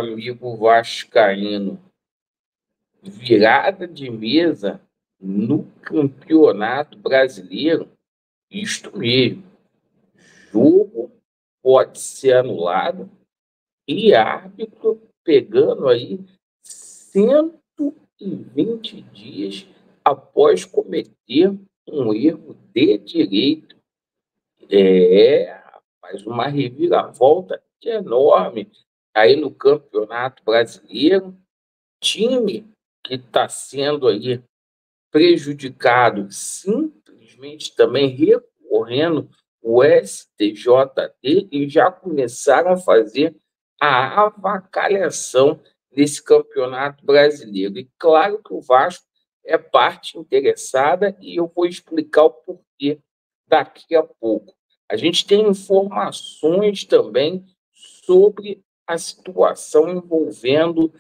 amigo vascaíno, virada de mesa no Campeonato Brasileiro, isto mesmo, jogo pode ser anulado e árbitro pegando aí 120 dias após cometer um erro de direito. Rapaz, uma reviravolta enorme aí no Campeonato Brasileiro. Time que está sendo aí prejudicado, simplesmente também recorrendo o STJD e já começaram a fazer a avacalhação desse Campeonato Brasileiro. E claro que o Vasco é parte interessada e eu vou explicar o porquê daqui a pouco. A gente tem informações também sobre a situação envolvendo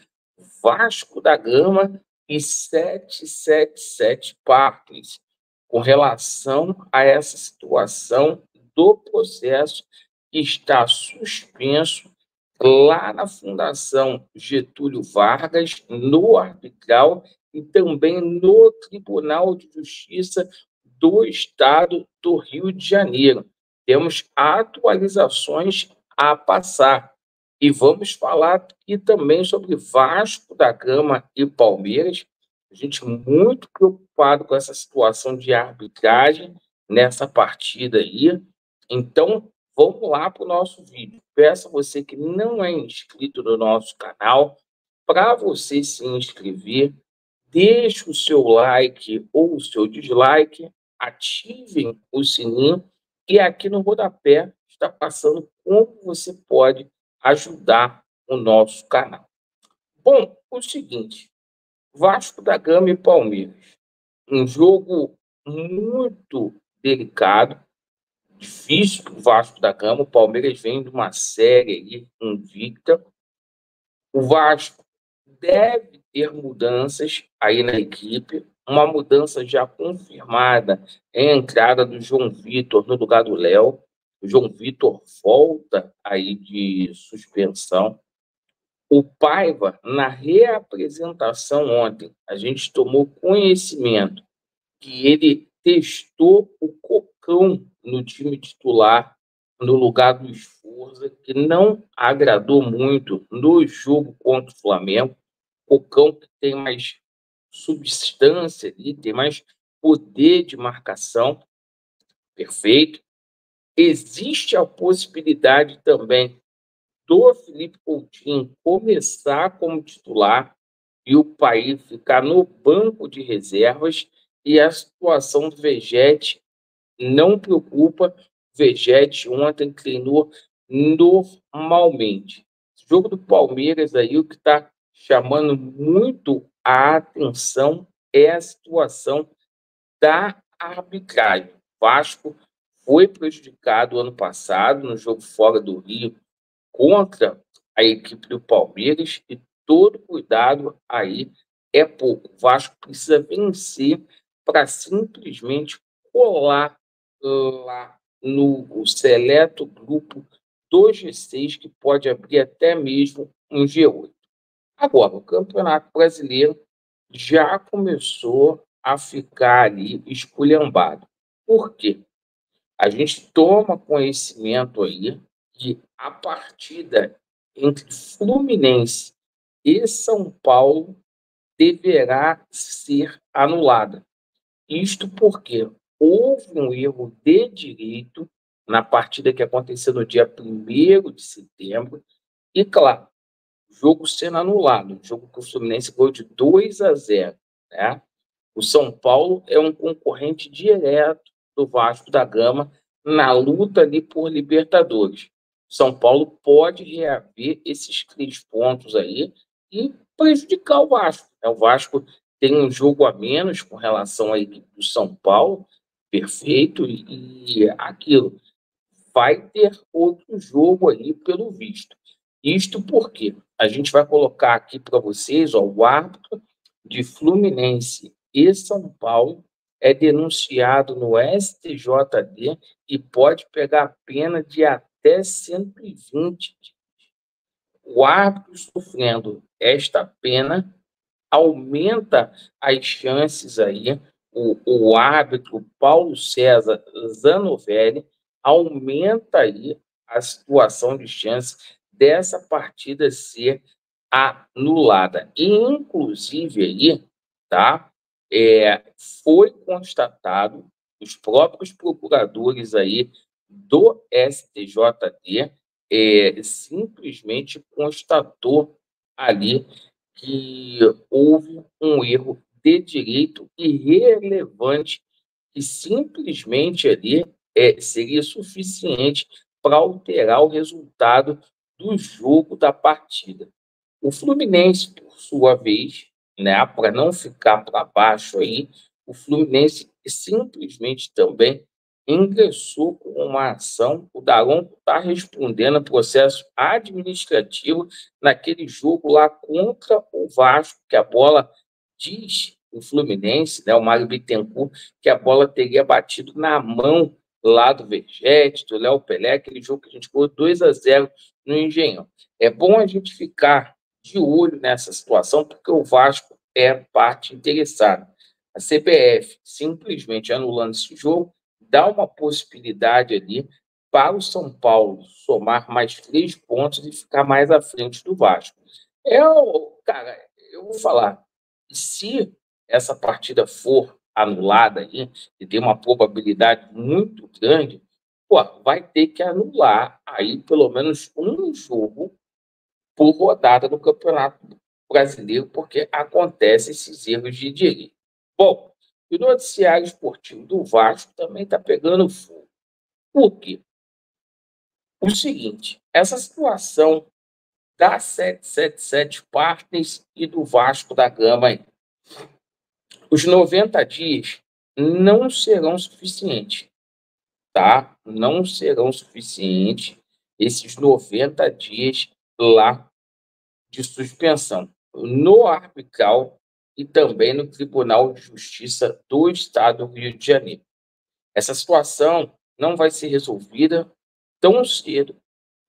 Vasco da Gama e 777 Parques, com relação a essa situação do processo que está suspenso lá na Fundação Getúlio Vargas, no arbitral e também no Tribunal de Justiça do Estado do Rio de Janeiro. Temos atualizações a passar. E vamos falar aqui também sobre Vasco da Gama e Palmeiras. A gente muito preocupado com essa situação de arbitragem nessa partida aí. Então, vamos lá para o nosso vídeo. Peço a você que não é inscrito no nosso canal, para você se inscrever, deixe o seu like ou o seu dislike, ativem o sininho e aqui no rodapé está passando como você pode ajudar o nosso canal. Bom, o seguinte, Vasco da Gama e Palmeiras, um jogo muito delicado, difícil para o Vasco da Gama. O Palmeiras vem de uma série aí invicta. O Vasco deve ter mudanças aí na equipe, uma mudança já confirmada é a entrada do João Vitor no lugar do Léo. O João Vitor volta aí de suspensão. O Paiva, na reapresentação ontem, a gente tomou conhecimento que ele testou o Cocão no time titular, no lugar do Sforza, que não agradou muito no jogo contra o Flamengo. Cocão que tem mais substância ali, tem mais poder de marcação, perfeito. Existe a possibilidade também do Felipe Coutinho começar como titular e o Paí ficar no banco de reservas, e a situação do Vegetti não preocupa. Vegetti ontem treinou normalmente. O jogo do Palmeiras aí, o que está chamando muito a atenção é a situação da arbitragem. O Vasco foi prejudicado ano passado no jogo fora do Rio contra a equipe do Palmeiras e todo cuidado aí é pouco. O Vasco precisa vencer para simplesmente colar lá no seleto grupo do G6, que pode abrir até mesmo um G8. Agora, o Campeonato Brasileiro já começou a ficar ali esculhambado. Por quê? A gente toma conhecimento aí que a partida entre Fluminense e São Paulo deverá ser anulada. Isto porque houve um erro de direito na partida que aconteceu no dia 1º de setembro. E, claro, o jogo sendo anulado, o jogo que o Fluminense ganhou de 2-0, né? O São Paulo é um concorrente direto do Vasco da Gama na luta ali por Libertadores. São Paulo pode reaver esses 3 pontos aí e prejudicar o Vasco, né? O Vasco tem um jogo a menos com relação à equipe do São Paulo, perfeito, e aquilo vai ter outro jogo aí pelo visto. Isto porque a gente vai colocar aqui para vocês, ó, o árbitro de Fluminense e São Paulo é denunciado no STJD e pode pegar pena de até 120 dias. o árbitro sofrendo esta pena aumenta as chances aí, o árbitro Paulo César Zanovelli aumenta aí a situação de chance dessa partida ser anulada. E, inclusive, aí, tá? Foi constatado, os próprios procuradores aí do STJD simplesmente constatou ali que houve um erro de direito irrelevante que simplesmente ali seria suficiente para alterar o resultado do jogo da partida. O Fluminense, por sua vez, né, para não ficar para baixo aí, o Fluminense simplesmente também ingressou com uma ação. O Daronco está respondendo a processo administrativo naquele jogo lá contra o Vasco, que a bola diz o Fluminense, né, o Mário Bittencourt, que a bola teria batido na mão lá do Vergete, do Léo Pelé, aquele jogo que a gente ficou 2-0 no Engenhão. É bom a gente ficar de olho nessa situação, porque o Vasco é parte interessada. A CBF simplesmente anulando esse jogo dá uma possibilidade ali para o São Paulo somar mais 3 pontos e ficar mais à frente do Vasco. Cara, eu vou falar, se essa partida for anulada aí, e tem uma probabilidade muito grande, pô, vai ter que anular aí pelo menos um jogo por rodada do Campeonato Brasileiro, porque acontecem esses erros de direito. Bom, o noticiário esportivo do Vasco também está pegando fogo. Por quê? O seguinte, essa situação da 777 Partners e do Vasco da Gama aí. Os 90 dias não serão suficientes, tá? Não serão suficientes esses 90 dias lá de suspensão no arbitral e também no Tribunal de Justiça do Estado do Rio de Janeiro. Essa situação não vai ser resolvida tão cedo,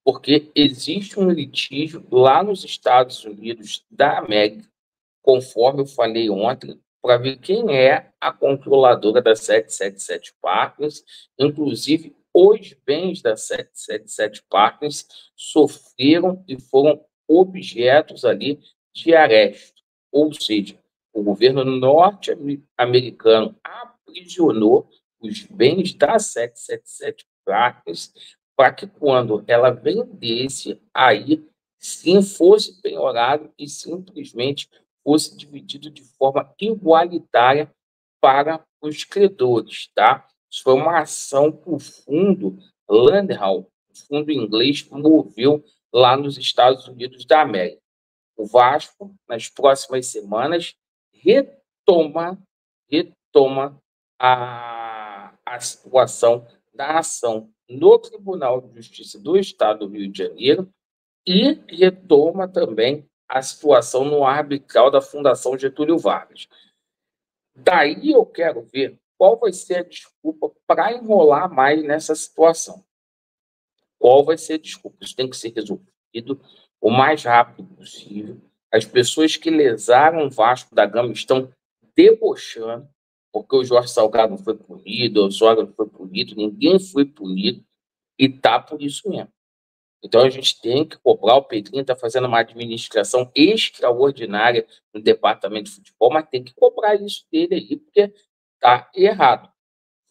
porque existe um litígio lá nos Estados Unidos da América, conforme eu falei ontem, para ver quem é a controladora da 777 Partners. Inclusive, os bens da 777 Partners sofreram e foram objetos ali de arresto. Ou seja, o governo norte-americano aprisionou os bens da 777 Partners para que, quando ela vendesse, aí sim fosse penhorado e simplesmente fosse dividido de forma igualitária para os credores, tá? Isso foi uma ação que o fundo Landau, o fundo inglês, moveu lá nos Estados Unidos da América. O Vasco, nas próximas semanas, retoma a situação da ação no Tribunal de Justiça do Estado do Rio de Janeiro e retoma também a situação no arbitral da Fundação Getúlio Vargas. Daí eu quero ver qual vai ser a desculpa para enrolar mais nessa situação. Qual vai ser a desculpa? Isso tem que ser resolvido o mais rápido possível. As pessoas que lesaram o Vasco da Gama estão debochando, porque o Jorge Salgado não foi punido, o Sogra não foi punido, ninguém foi punido, e tá por isso mesmo. Então, a gente tem que cobrar. O Pedrinho está fazendo uma administração extraordinária no departamento de futebol, mas tem que cobrar isso dele aí, porque está errado,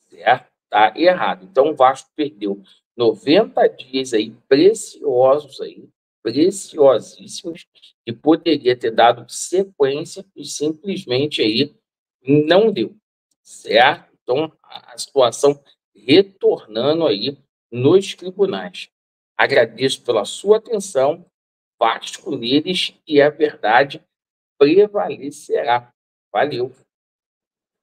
certo? Está errado. Então, o Vasco perdeu 90 dias aí, preciosos aí, preciosíssimos, que poderia ter dado sequência e simplesmente aí não deu, certo? Então, a situação retornando aí nos tribunais. Agradeço pela sua atenção, Vasco neles, e a verdade prevalecerá. Valeu!